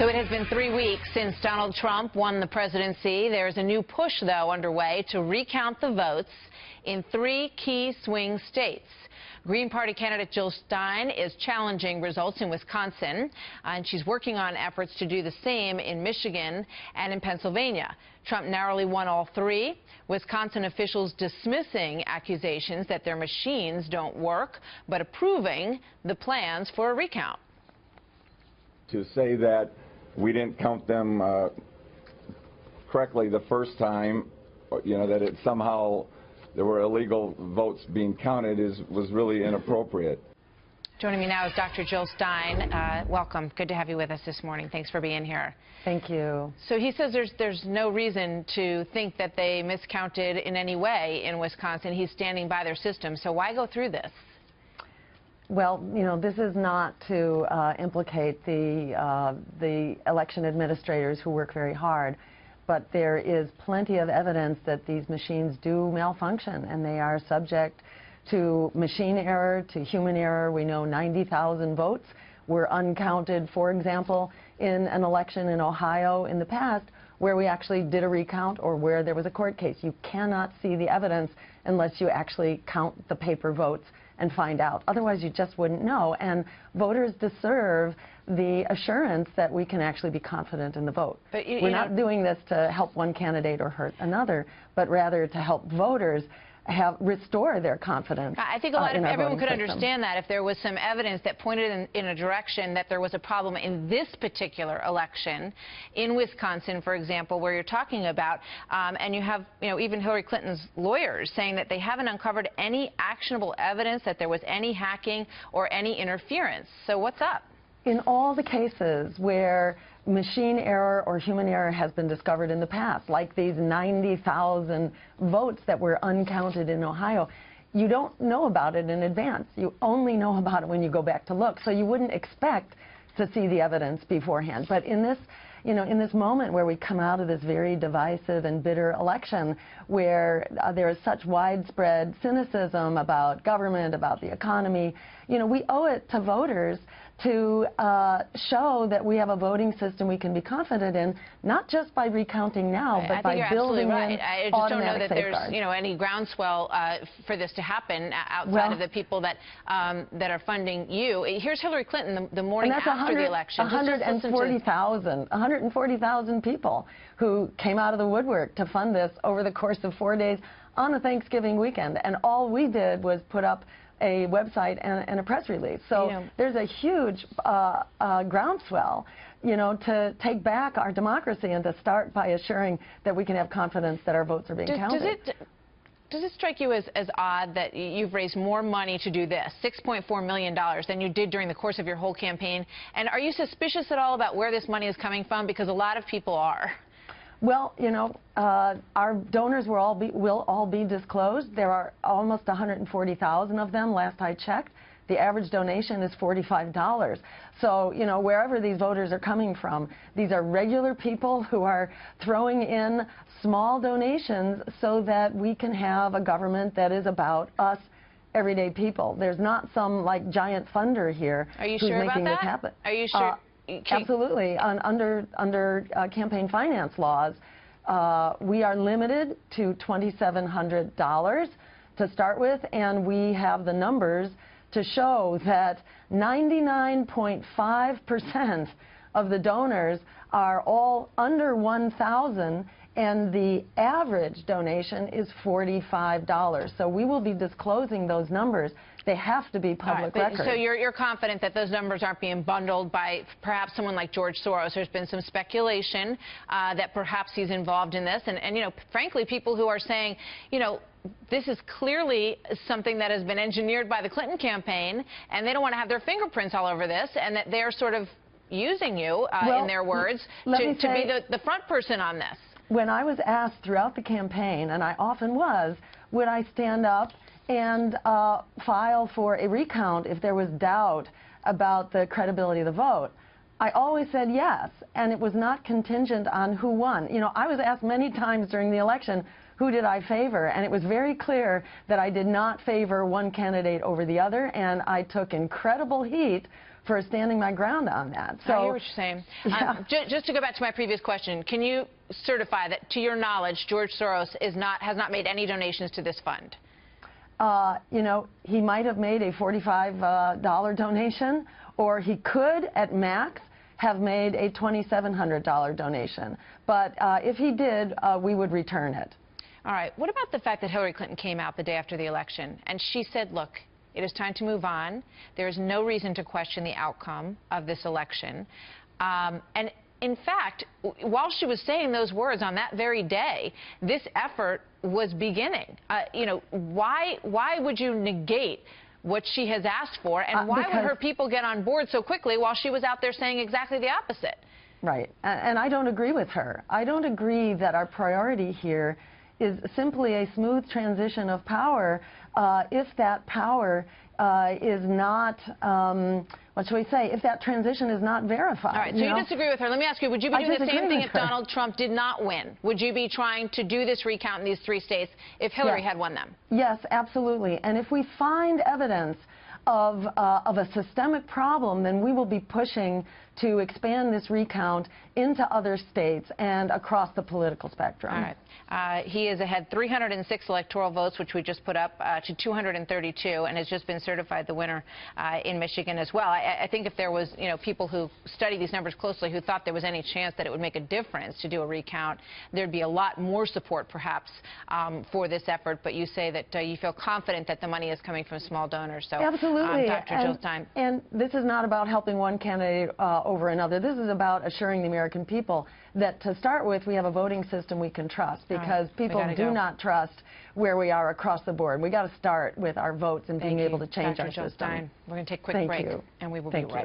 So it has been 3 weeks since Donald Trump won the presidency. There's a new push, though, underway to recount the votes in 3 key swing states. Green Party candidate Jill Stein is challenging results in Wisconsin, and she's working on efforts to do the same in Michigan and in Pennsylvania. Trump narrowly won all 3. Wisconsin officials dismissing accusations that their machines don't work, but approving the plans for a recount. To say that we didn't count them correctly the first time, you know, that it somehow there were illegal votes being counted was really inappropriate. Joining me now is Dr. Jill Stein. Welcome. Good to have you with us this morning. Thanks for being here. Thank you. So he says there's no reason to think that they miscounted in any way in Wisconsin. He's standing by their system. So why go through this? Well, you know, this is not to implicate the election administrators who work very hard, but there is plenty of evidence that these machines do malfunction, and they are subject to machine error, to human error. We know 90,000 votes were uncounted, for example, in an election in Ohio in the past where we actually did a recount or where there was a court case. You cannot see the evidence unless you actually count the paper votes and find out. Otherwise, you just wouldn't know. And voters deserve the assurance that we can actually be confident in the vote. But we're not doing this to help one candidate or hurt another, but rather to help voters restore their confidence. I think everyone could understand that if there was some evidence that pointed in a direction that there was a problem in this particular election in Wisconsin, for example, where you're talking about, and you have, you know, even Hillary Clinton's lawyers saying that they haven't uncovered any actionable evidence that there was any hacking or any interference. So what's up? In all the cases where machine error or human error has been discovered in the past, like these 90,000 votes that were uncounted in Ohio, you don't know about it in advance. You only know about it when you go back to look. So you wouldn't expect to see the evidence beforehand. But in this, you know, in this moment where we come out of this very divisive and bitter election, where there is such widespread cynicism about government, about the economy, you know, we owe it to voters to show that we have a voting system we can be confident in, not just by recounting now, but by building in automatic I just don't know that safeguards. there's, you know, any groundswell for this to happen outside of the people that that are funding you. Here's Hillary Clinton the morning after the election. 140,000 people who came out of the woodwork to fund this over the course of 4 days on a Thanksgiving weekend, and all we did was put up a website and a press release. So there's a huge groundswell, you know, to take back our democracy and to start by assuring that we can have confidence that our votes are being counted. Does it strike you as odd that you've raised more money to do this, $6.4 million, than you did during the course of your whole campaign? And are you suspicious at all about where this money is coming from? Because a lot of people are. Well, you know, our donors will all be disclosed. There are almost 140,000 of them, last I checked. The average donation is $45. So, you know, wherever these voters are coming from, these are regular people who are throwing in small donations so that we can have a government that is about us, everyday people. There's not some, like, giant funder here who's making this happen. Are you sure? Absolutely. Under campaign finance laws, we are limited to $2,700 to start with, and we have the numbers to show that 99.5% of the donors are all under $1,000, and the average donation is $45. So we will be disclosing those numbers. They have to be public record. So you're confident that those numbers aren't being bundled by perhaps someone like George Soros. There's been some speculation that perhaps he's involved in this. And, you know, frankly, people who are saying, you know, this is clearly something that has been engineered by the Clinton campaign, and they don't want to have their fingerprints all over this, and that they're sort of using you, in their words, to be the front person on this. When I was asked throughout the campaign, and I often was, would I stand up and file for a recount if there was doubt about the credibility of the vote, I always said yes, and it was not contingent on who won. You know, I was asked many times during the election, who did I favor? And it was very clear that I did not favor one candidate over the other, and I took incredible heat for standing my ground on that. So, I hear what you're saying. Yeah. Just to go back to my previous question, can you certify that, to your knowledge, George Soros has not made any donations to this fund? You know, he might have made a $45 donation, or he could, at max, have made a $2,700 donation. But if he did, we would return it. All right. What about the fact that Hillary Clinton came out the day after the election and she said, look, it is time to move on. There is no reason to question the outcome of this election. And in fact, while she was saying those words on that very day, this effort was beginning. You know, why would you negate what she has asked for, and why would her people get on board so quickly while she was out there saying exactly the opposite? Right. And I don't agree with her. I don't agree that our priority here is simply a smooth transition of power if that power is not, what shall we say, if that transition is not verified. All right, so you disagree with her. Let me ask you, would you be doing the same thing if Donald Trump did not win? Would you be trying to do this recount in these 3 states if Hillary had won them? Yes, absolutely. And if we find evidence of a systemic problem, then we will be pushing to expand this recount into other states and across the political spectrum. All right. He is ahead 306 electoral votes, which we just put up to 232, and has just been certified the winner in Michigan as well. I think if there was, you know, people who study these numbers closely who thought there was any chance that it would make a difference to do a recount, there'd be a lot more support perhaps for this effort. But you say that you feel confident that the money is coming from small donors. So, absolutely. Dr. Jill Stein. And this is not about helping one candidate over another. This is about assuring the American people that, to start with, we have a voting system we can trust, because people do not trust where we are across the board. We got to start with our votes and being able to change our system. Stein. We're going to take a quick break, and we will be right back.